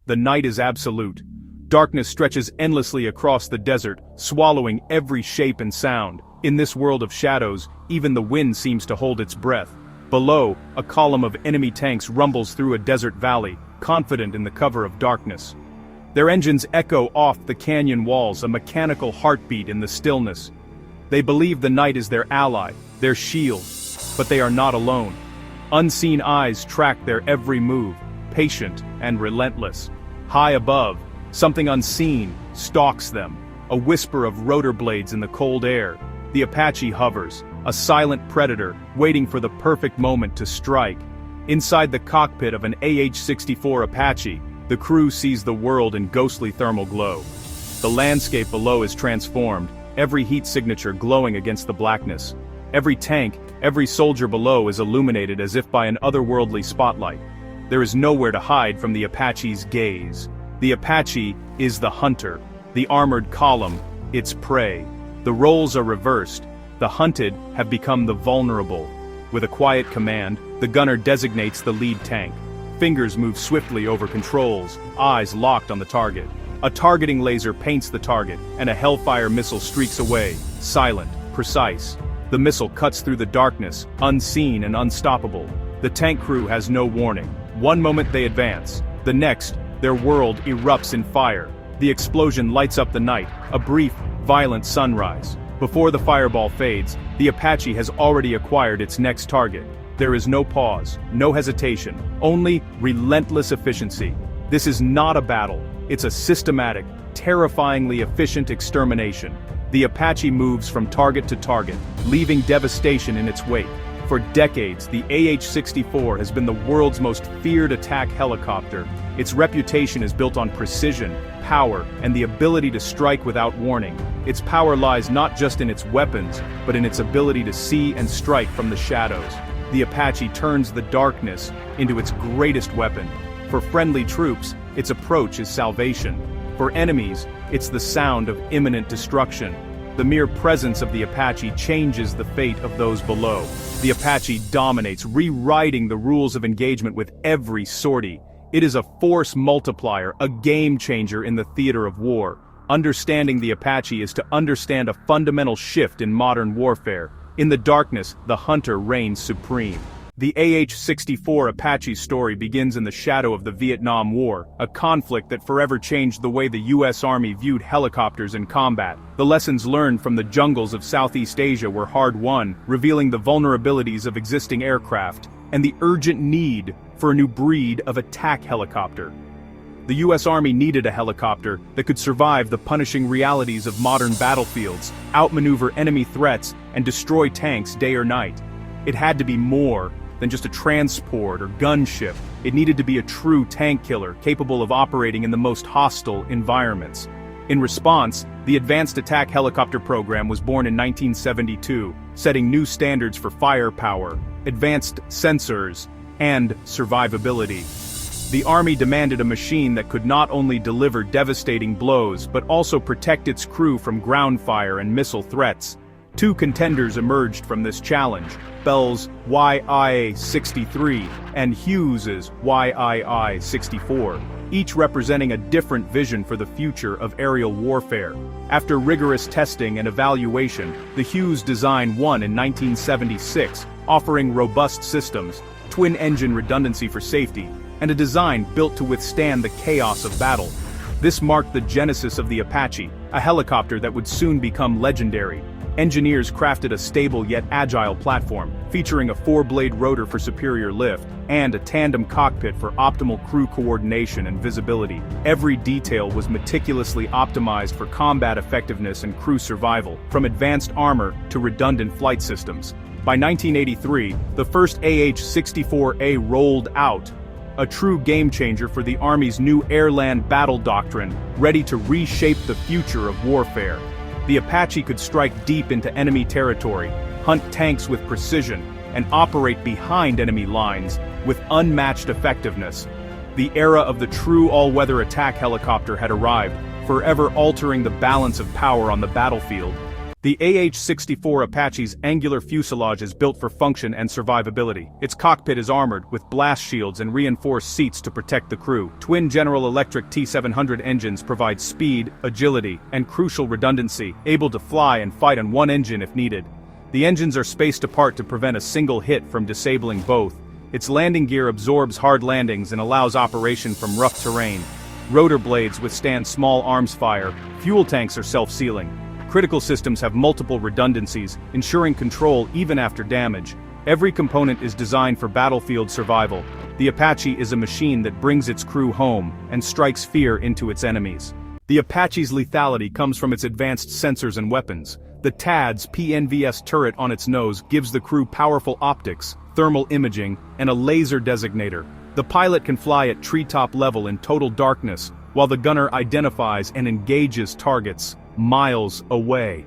The night is absolute. Darkness stretches endlessly across the desert, swallowing every shape and sound. In this world of shadows, even the wind seems to hold its breath. Below, a column of enemy tanks rumbles through a desert valley, confident in the cover of darkness. Their engines echo off the canyon walls, a mechanical heartbeat in the stillness. They believe the night is their ally, their shield. But they are not alone. Unseen eyes track their every move, patient and relentless. High above, something unseen stalks them, a whisper of rotor blades in the cold air. The Apache hovers, a silent predator, waiting for the perfect moment to strike. Inside the cockpit of an AH-64 Apache, the crew sees the world in ghostly thermal glow. The landscape below is transformed, every heat signature glowing against the blackness. Every tank, every soldier below is illuminated as if by an otherworldly spotlight. There is nowhere to hide from the Apache's gaze. The Apache is the hunter, the armored column, its prey. The roles are reversed. The hunted have become the vulnerable. With a quiet command, the gunner designates the lead tank. Fingers move swiftly over controls, eyes locked on the target. A targeting laser paints the target, and a Hellfire missile streaks away, silent, precise. The missile cuts through the darkness, unseen and unstoppable. The tank crew has no warning. One moment they advance. The next, their world erupts in fire. The explosion lights up the night, a brief, violent sunrise. Before the fireball fades, the Apache has already acquired its next target. There is no pause, no hesitation, only relentless efficiency. This is not a battle, it's a systematic, terrifyingly efficient extermination. The Apache moves from target to target, leaving devastation in its wake. For decades, the AH-64 has been the world's most feared attack helicopter. Its reputation is built on precision, power, and the ability to strike without warning. Its power lies not just in its weapons, but in its ability to see and strike from the shadows. The Apache turns the darkness into its greatest weapon. For friendly troops, its approach is salvation. For enemies, it's the sound of imminent destruction. The mere presence of the Apache changes the fate of those below. The Apache dominates, rewriting the rules of engagement with every sortie. It is a force multiplier, a game changer in the theater of war. Understanding the Apache is to understand a fundamental shift in modern warfare. In the darkness, the hunter reigns supreme. The AH-64 Apache story begins in the shadow of the Vietnam War, a conflict that forever changed the way the U.S. Army viewed helicopters in combat. The lessons learned from the jungles of Southeast Asia were hard-won, revealing the vulnerabilities of existing aircraft, and the urgent need for a new breed of attack helicopter. The U.S. Army needed a helicopter that could survive the punishing realities of modern battlefields, outmaneuver enemy threats, and destroy tanks day or night. It had to be more than just a transport or gunship. It needed to be a true tank killer, capable of operating in the most hostile environments. In response, the Advanced Attack Helicopter program was born in 1972, setting new standards for firepower, advanced sensors, and survivability. The Army demanded a machine that could not only deliver devastating blows but also protect its crew from ground fire and missile threats. Two contenders emerged from this challenge: Bell's YI-63 and Hughes's YII-64, each representing a different vision for the future of aerial warfare. After rigorous testing and evaluation, the Hughes design won in 1976, offering robust systems, twin-engine redundancy for safety, and a design built to withstand the chaos of battle. This marked the genesis of the Apache, a helicopter that would soon become legendary. Engineers crafted a stable yet agile platform, featuring a 4-blade rotor for superior lift, and a tandem cockpit for optimal crew coordination and visibility. Every detail was meticulously optimized for combat effectiveness and crew survival, from advanced armor to redundant flight systems. By 1983, the first AH-64A rolled out, a true game-changer for the Army's new air-land battle doctrine, ready to reshape the future of warfare. The Apache could strike deep into enemy territory, hunt tanks with precision, and operate behind enemy lines with unmatched effectiveness. The era of the true all-weather attack helicopter had arrived, forever altering the balance of power on the battlefield. The AH-64 Apache's angular fuselage is built for function and survivability. Its cockpit is armored with blast shields and reinforced seats to protect the crew. Twin General Electric T700 engines provide speed, agility, and crucial redundancy, able to fly and fight on one engine if needed. The engines are spaced apart to prevent a single hit from disabling both. Its landing gear absorbs hard landings and allows operation from rough terrain. Rotor blades withstand small arms fire. Fuel tanks are self-sealing. Critical systems have multiple redundancies, ensuring control even after damage. Every component is designed for battlefield survival. The Apache is a machine that brings its crew home and strikes fear into its enemies. The Apache's lethality comes from its advanced sensors and weapons. The TADS PNVS turret on its nose gives the crew powerful optics, thermal imaging, and a laser designator. The pilot can fly at treetop level in total darkness, while the gunner identifies and engages targets miles away.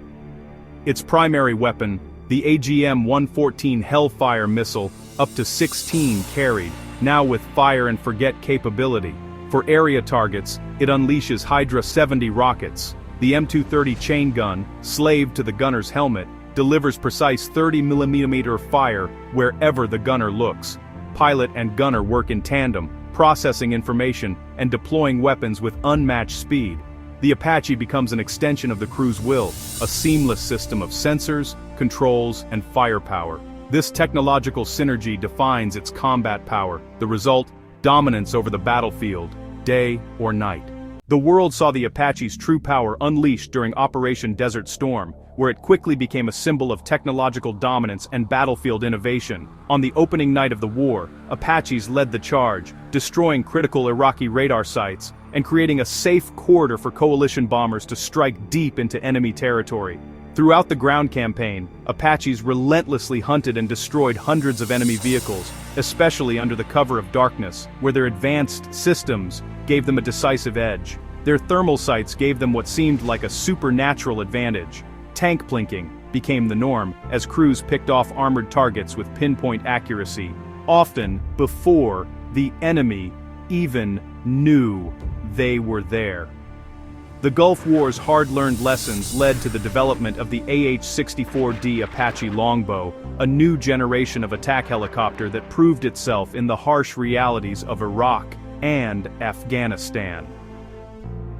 Its primary weapon, the AGM-114 Hellfire missile, up to 16 carried, now with fire and forget capability. For area targets, it unleashes Hydra 70 rockets. The M230 chain gun, slaved to the gunner's helmet, delivers precise 30mm fire wherever the gunner looks. Pilot and gunner work in tandem, processing information and deploying weapons with unmatched speed. The Apache becomes an extension of the crew's will, a seamless system of sensors, controls, and firepower. This technological synergy defines its combat power. The result, dominance over the battlefield, day or night. The world saw the Apache's true power unleashed during Operation Desert Storm, where it quickly became a symbol of technological dominance and battlefield innovation. On the opening night of the war, Apaches led the charge, destroying critical Iraqi radar sites, and creating a safe corridor for coalition bombers to strike deep into enemy territory. Throughout the ground campaign, Apaches relentlessly hunted and destroyed hundreds of enemy vehicles, especially under the cover of darkness, where their advanced systems gave them a decisive edge. Their thermal sights gave them what seemed like a supernatural advantage. Tank plinking became the norm, as crews picked off armored targets with pinpoint accuracy, often before the enemy even knew they were there. The Gulf War's hard-learned lessons led to the development of the AH-64D Apache longbow, a new generation of attack helicopter that proved itself in the harsh realities of Iraq and Afghanistan.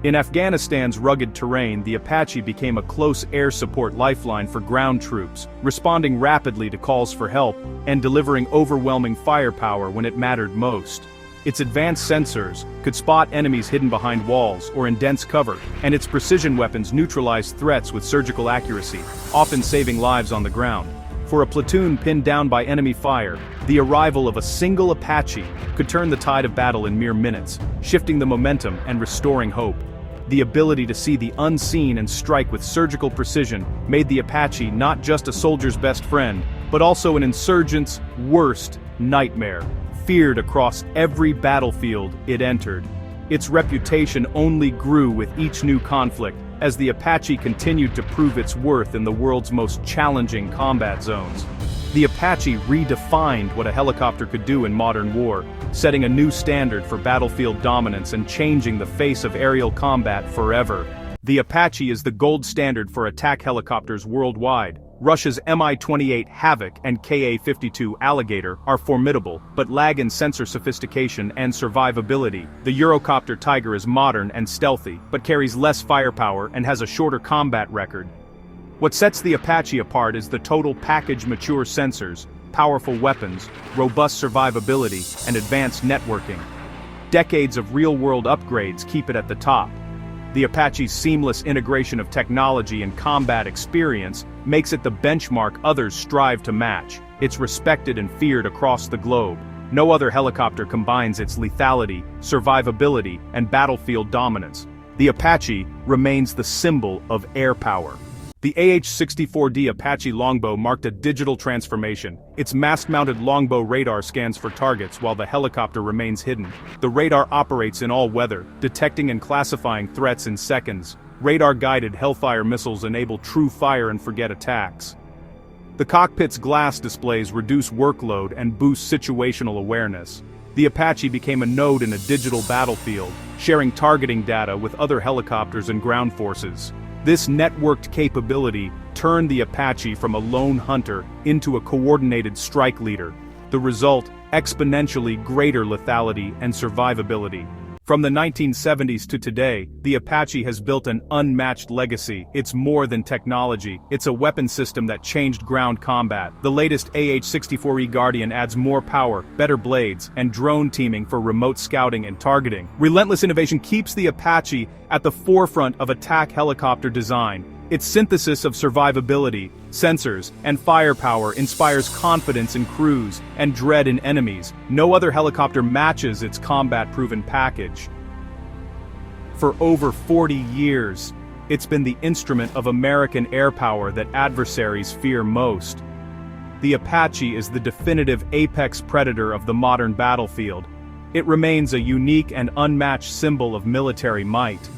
In Afghanistan's rugged terrain, the Apache became a close air support lifeline for ground troops, responding rapidly to calls for help and delivering overwhelming firepower when it mattered most. Its advanced sensors could spot enemies hidden behind walls or in dense cover, and its precision weapons neutralized threats with surgical accuracy, often saving lives on the ground. For a platoon pinned down by enemy fire, the arrival of a single Apache could turn the tide of battle in mere minutes, shifting the momentum and restoring hope. The ability to see the unseen and strike with surgical precision made the Apache not just a soldier's best friend, but also an insurgent's worst nightmare, feared across every battlefield it entered. Its reputation only grew with each new conflict, as the Apache continued to prove its worth in the world's most challenging combat zones. The Apache redefined what a helicopter could do in modern war, setting a new standard for battlefield dominance and changing the face of aerial combat forever. The Apache is the gold standard for attack helicopters worldwide. Russia's Mi-28 Havoc and Ka-52 Alligator are formidable, but lag in sensor sophistication and survivability. The Eurocopter Tiger is modern and stealthy, but carries less firepower and has a shorter combat record. What sets the Apache apart is the total package: mature sensors, powerful weapons, robust survivability, and advanced networking. Decades of real-world upgrades keep it at the top. The Apache's seamless integration of technology and combat experience makes it the benchmark others strive to match. It's respected and feared across the globe. No other helicopter combines its lethality, survivability, and battlefield dominance. The Apache remains the symbol of air power. The AH-64D Apache longbow marked a digital transformation. Its mast-mounted longbow radar scans for targets while the helicopter remains hidden. The radar operates in all weather, detecting and classifying threats in seconds. Radar-guided Hellfire missiles enable true fire-and-forget attacks. The cockpit's glass displays reduce workload and boost situational awareness. The Apache became a node in a digital battlefield, sharing targeting data with other helicopters and ground forces. This networked capability turned the Apache from a lone hunter into a coordinated strike leader. The result, exponentially greater lethality and survivability. From the 1970s to today, the Apache has built an unmatched legacy. It's more than technology, it's a weapon system that changed ground combat. The latest AH-64 Guardian adds more power, better blades, and drone teaming for remote scouting and targeting. Relentless innovation keeps the Apache at the forefront of attack helicopter design. Its synthesis of survivability, sensors, and firepower inspires confidence in crews and dread in enemies. No other helicopter matches its combat-proven package. For over 40 years, it's been the instrument of American air power that adversaries fear most. The Apache is the definitive apex predator of the modern battlefield. It remains a unique and unmatched symbol of military might.